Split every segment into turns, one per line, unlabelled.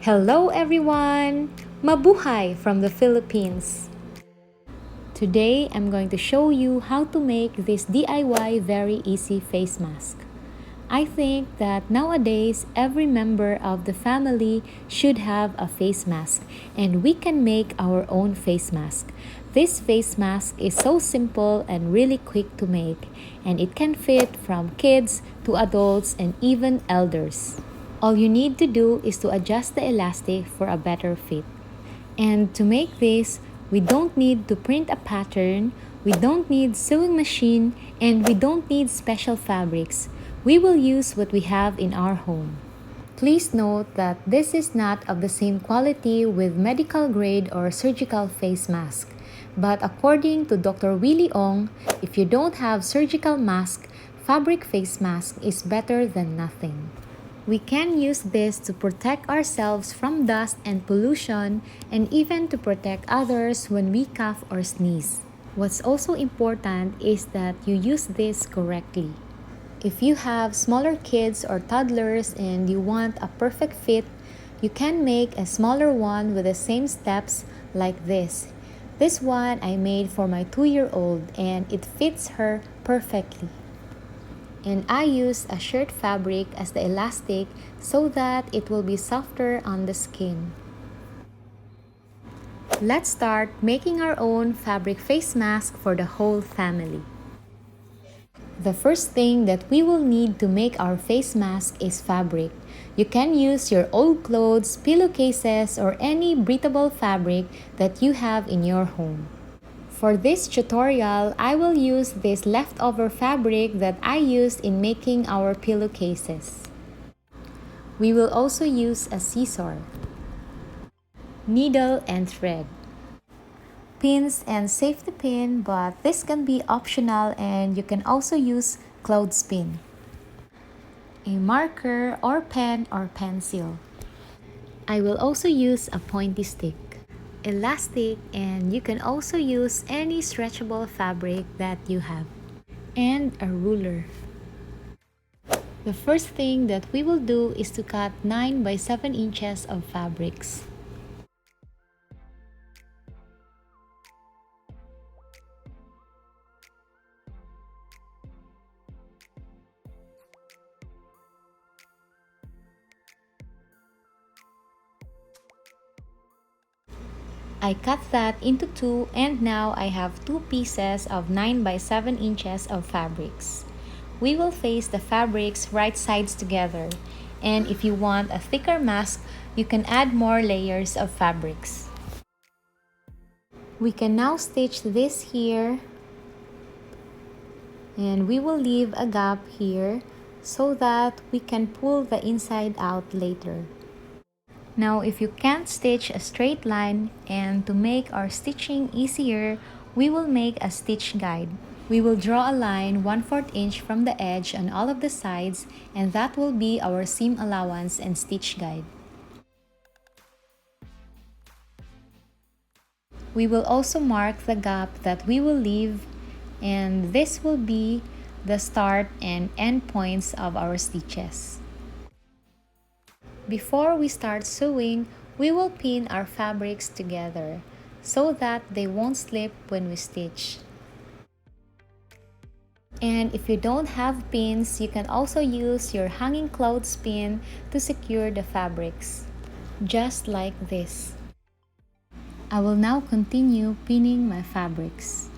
Hello everyone! Mabuhay from the Philippines! Today, I'm going to show you how to make this DIY very easy face mask. I think that nowadays, every member of the family should have a face mask and we can make our own face mask. This face mask is so simple and really quick to make, and it can fit from kids to adults and even elders. All you need to do is to adjust the elastic for a better fit. And to make this, we don't need to print a pattern, we don't need sewing machine, and we don't need special fabrics. We will use what we have in our home. Please note that this is not of the same quality with medical grade or surgical face mask. But according to Dr. Willie Ong, if you don't have surgical mask, fabric face mask is better than nothing. We can use this to protect ourselves from dust and pollution and even to protect others when we cough or sneeze. What's also important is that you use this correctly. If you have smaller kids or toddlers and you want a perfect fit, you can make a smaller one with the same steps like this. This one I made for my 2-year-old and it fits her perfectly. And I use a shirt fabric as the elastic so that it will be softer on the skin. Let's start making our own fabric face mask for the whole family. The first thing that we will need to make our face mask is fabric. You can use your old clothes, pillowcases, or any breathable fabric that you have in your home. For this tutorial, I will use this leftover fabric that I used in making our pillowcases. We will also use a scissor, needle and thread, pins and safety pin, but this can be optional and you can also use clothespin, a marker or pen or pencil. I will also use a pointy stick, elastic, and you can also use any stretchable fabric that you have, and a ruler. The first thing that we will do is to cut 9 by 7 inches of fabrics. I cut that into 2 and now I have 2 pieces of 9 by 7 inches of fabrics. We will face the fabrics right sides together, and if you want a thicker mask, you can add more layers of fabrics. We can now stitch this here, and we will leave a gap here so that we can pull the inside out later. Now, if you can't stitch a straight line, and to make our stitching easier, we will make a stitch guide. We will draw a line 1/4 inch from the edge on all of the sides, and that will be our seam allowance and stitch guide. We will also mark the gap that we will leave, and this will be the start and end points of our stitches. Before we start sewing, we will pin our fabrics together so that they won't slip when we stitch. And if you don't have pins, you can also use your hanging clothespin to secure the fabrics, just like this. I will now continue pinning my fabrics.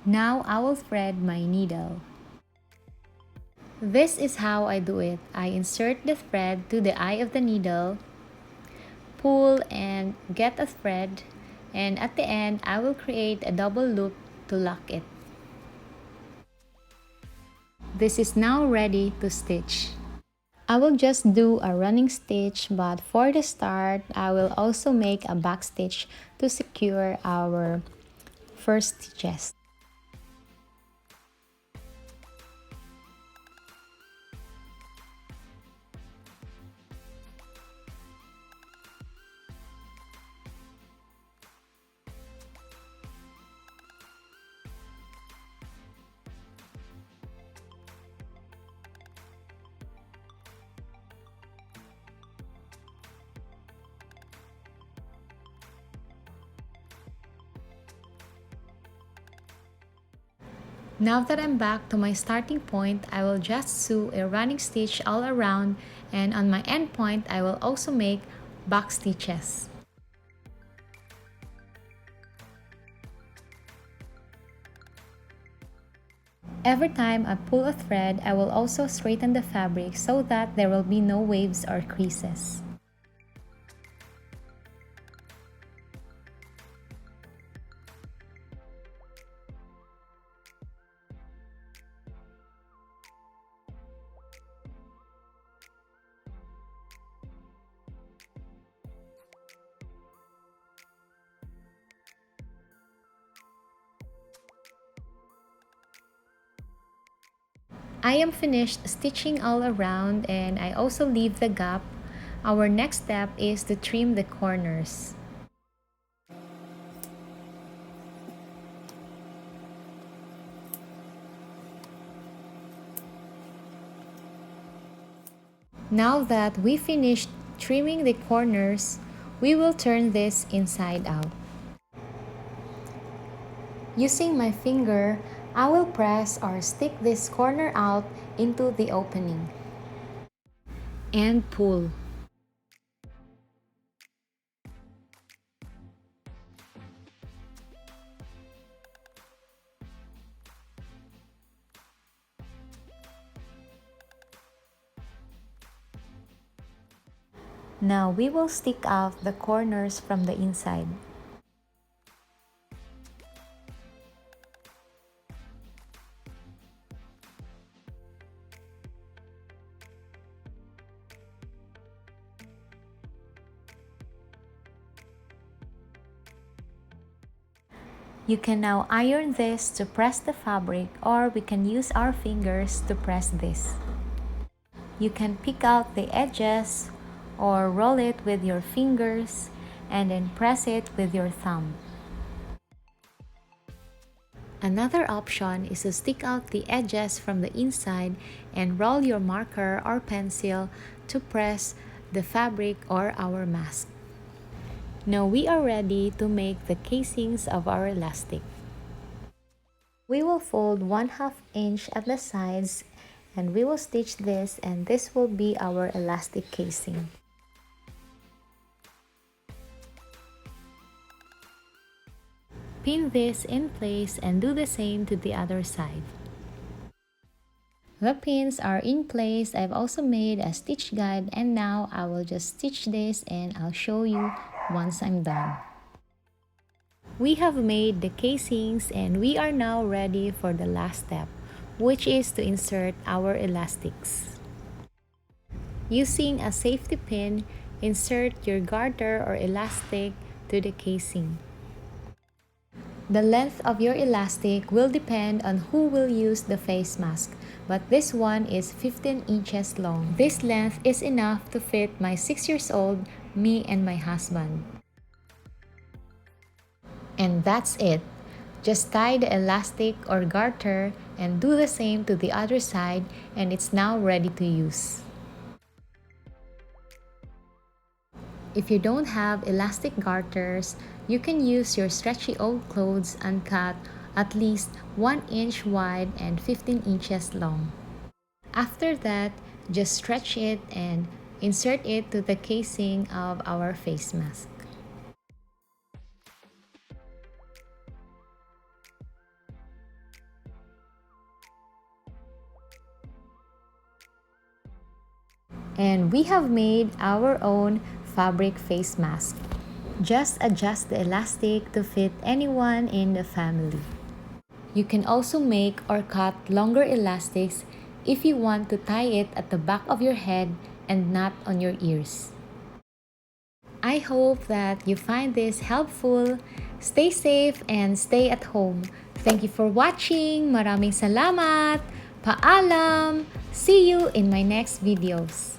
Now I will thread my needle. This is how I do it. I insert the thread to the eye of the needle, pull and get a thread, and at the end, I will create a double loop to lock it. This is now ready to stitch. I will just do a running stitch, but for the start, I will also make a back stitch to secure our first stitches. Now that I'm back to my starting point, I will just sew a running stitch all around, and on my end point, I will also make back stitches. Every time I pull a thread, I will also straighten the fabric so that there will be no waves or creases. I am finished stitching all around, and I also leave the gap. Our next step is to trim the corners. Now that we finished trimming the corners, we will turn this inside out. Using my finger, I will press or stick this corner out into the opening and pull. Now we will stick out the corners from the inside. You can now iron this to press the fabric, or we can use our fingers to press this. You can pick out the edges or roll it with your fingers and then press it with your thumb. Another option is to stick out the edges from the inside and roll your marker or pencil to press the fabric or our mask. Now we are ready to make the casings of our elastic. We will fold 1/2 inch at the sides and we will stitch this, and this will be our elastic casing. Pin this in place and do the same to the other side. The pins are in place. I've also made a stitch guide, and now I will just stitch this and I'll show you once I'm done. We have made the casings and we are now ready for the last step, which is to insert our elastics. Using a safety pin, insert your garter or elastic to the casing. The length of your elastic will depend on who will use the face mask, but this one is 15 inches long. This length is enough to fit my 6-year-old, me, and my husband. And that's it. Just tie the elastic or garter and do the same to the other side, and it's now ready to use. If you don't have elastic garters, you can use your stretchy old clothes and cut at least 1 inch wide and 15 inches long. After that, just stretch it and insert it to the casing of our face mask. And we have made our own fabric face mask. Just adjust the elastic to fit anyone in the family. You can also make or cut longer elastics if you want to tie it at the back of your head and not on your ears. I hope that you find this helpful. Stay safe and stay at home. Thank you for watching. Maraming salamat. Paalam. See you in my next videos.